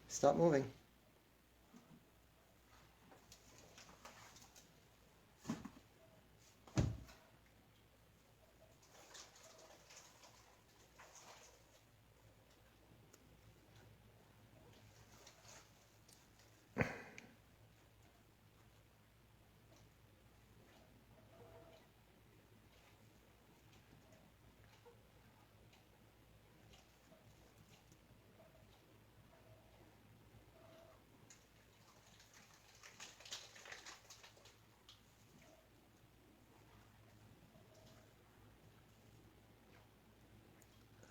Stop moving.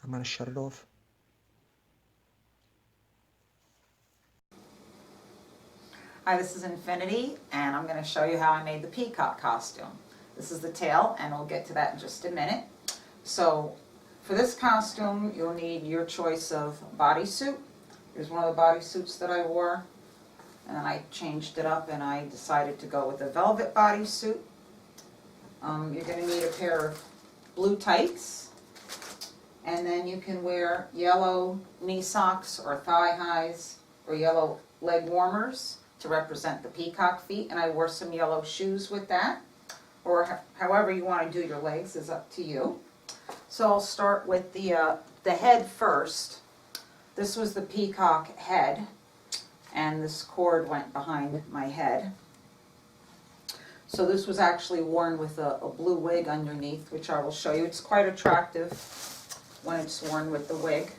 I'm going to shut it off. Hi, this is Infinity, and I'm going to show you how I made the Peacock costume. This is the tail, and we'll get to that in just a minute. So, for this costume, you'll need your choice of bodysuit. Here's one of the bodysuits that I wore, and I changed it up, and I decided to go with a velvet bodysuit. You're going to need a pair of blue tights. And then you can wear yellow knee socks or thigh highs or yellow leg warmers to represent the peacock feet. And I wore some yellow shoes with that. Or however you want to do your legs is up to you. So I'll start with the head first. This was the peacock head. And this cord went behind my head. So this was actually worn with a blue wig underneath, which I will show you. It's quite attractive when it's worn with the wig.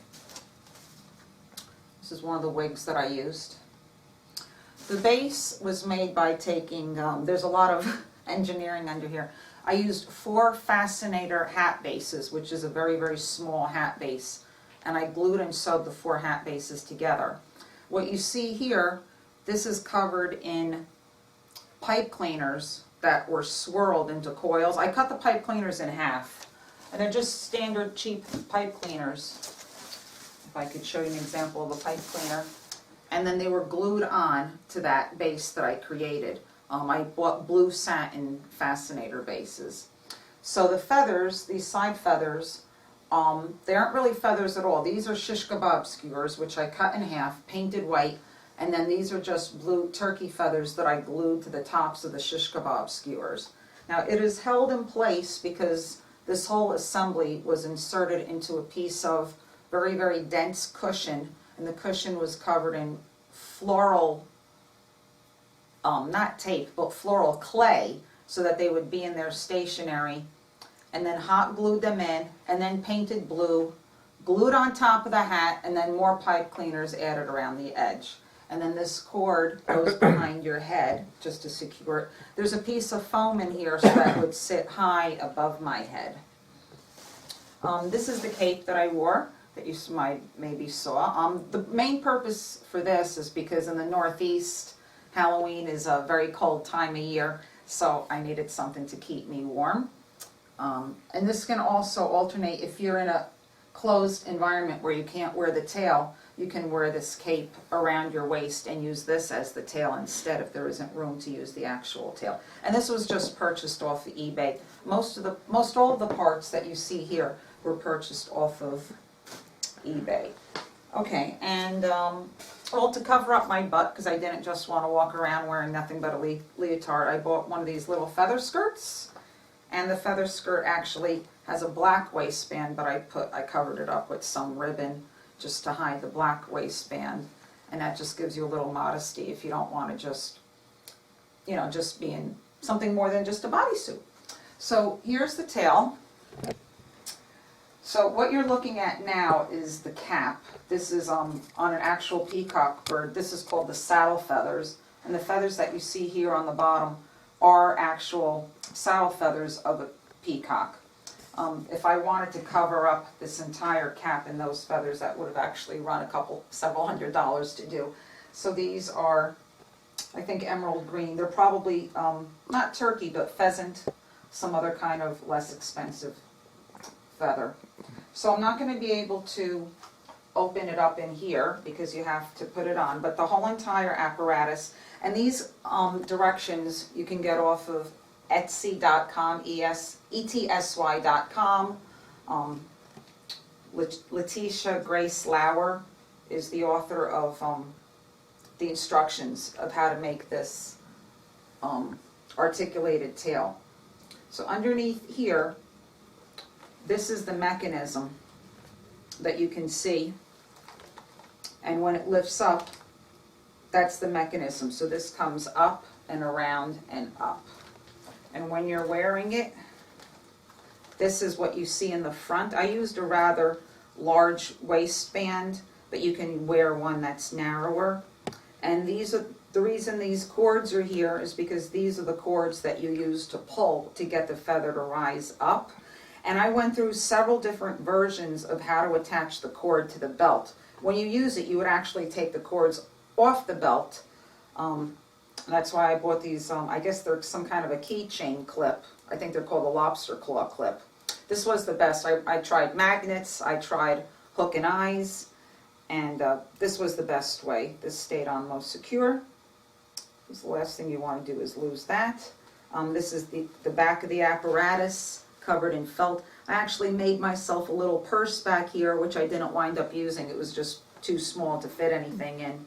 This is one of the wigs that I used. The base was made by taking, there's a lot of engineering under here. I used 4 Fascinator hat bases, which is a very, very small hat base. And I glued and sewed the 4 hat bases together. What you see here, this is covered in pipe cleaners that were swirled into coils. I cut the pipe cleaners in half. And they're just standard cheap pipe cleaners. If I could show you an example of a pipe cleaner. And then they were glued on to that base that I created. I bought blue satin fascinator bases. So the feathers, these side feathers, they aren't really feathers at all. These are shish kebab skewers, which I cut in half, painted white. And then these are just blue turkey feathers that I glued to the tops of the shish kebab skewers. Now it is held in place because this whole assembly was inserted into a piece of very, very dense cushion, and the cushion was covered in floral, not tape, but floral clay, so that they would be in there stationary, and then hot glued them in, and then painted blue, glued on top of the hat, and then more pipe cleaners added around the edge. And then this cord goes behind your head just to secure it. There's a piece of foam in here so that it would sit high above my head. This is the cape that I wore that you might maybe saw. The main purpose for this is because in the Northeast, Halloween is a very cold time of year, so I needed something to keep me warm. And this can also alternate if you're in a closed environment where you can't wear the tail. You can wear this cape around your waist and use this as the tail instead if there isn't room to use the actual tail. And this was just purchased off of eBay. Most all of the parts that you see here were purchased off of eBay. Okay, and well, to cover up my butt, because I didn't just want to walk around wearing nothing but a leotard, I bought one of these little feather skirts. And the feather skirt actually has a black waistband, but I covered it up with some ribbon just to hide the black waistband, and that just gives you a little modesty if you don't want to just, just be in something more than just a bodysuit. So here's the tail. So what you're looking at now is the cap. This is on an actual peacock bird. This is called the saddle feathers, and the feathers that you see here on the bottom are actual saddle feathers of a peacock. If I wanted to cover up this entire cap in those feathers, that would have actually run several $100s to do. So these are, I think, emerald green. They're probably not turkey, but pheasant, some other kind of less expensive feather. So I'm not going to be able to open it up in here because you have to put it on, but the whole entire apparatus, and these directions you can get off of Etsy.com, ETSY.com. Letitia Grace Lauer is the author of the instructions of how to make this articulated tail. So underneath here, this is the mechanism that you can see, and when it lifts up, that's the mechanism. So this comes up and around and up. And when you're wearing it, this is what you see in the front. I used a rather large waistband, but you can wear one that's narrower. And these are the reason these cords are here is because these are the cords that you use to pull to get the feather to rise up. And I went through several different versions of how to attach the cord to the belt. When you use it, you would actually take the cords off the belt. That's why I bought these, I guess they're some kind of a keychain clip. I think they're called a lobster claw clip. This was the best. I tried magnets, I tried hook and eyes, and this was the best way. This stayed on most secure. The last thing you want to do is lose that. This is the back of the apparatus, covered in felt. I actually made myself a little purse back here, which I didn't wind up using. It was just too small to fit anything in.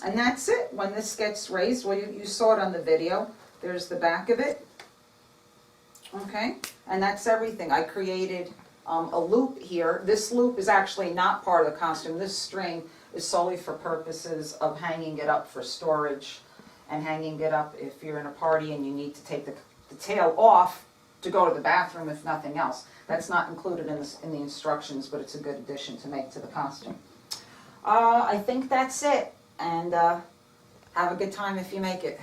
And that's it. When this gets raised, well, you saw it on the video. There's the back of it. Okay, and that's everything. I created a loop here. This loop is actually not part of the costume. This string is solely for purposes of hanging it up for storage and hanging it up if you're in a party and you need to take the tail off to go to the bathroom if nothing else. That's not included in the instructions, but it's a good addition to make to the costume. I think that's it, and have a good time if you make it.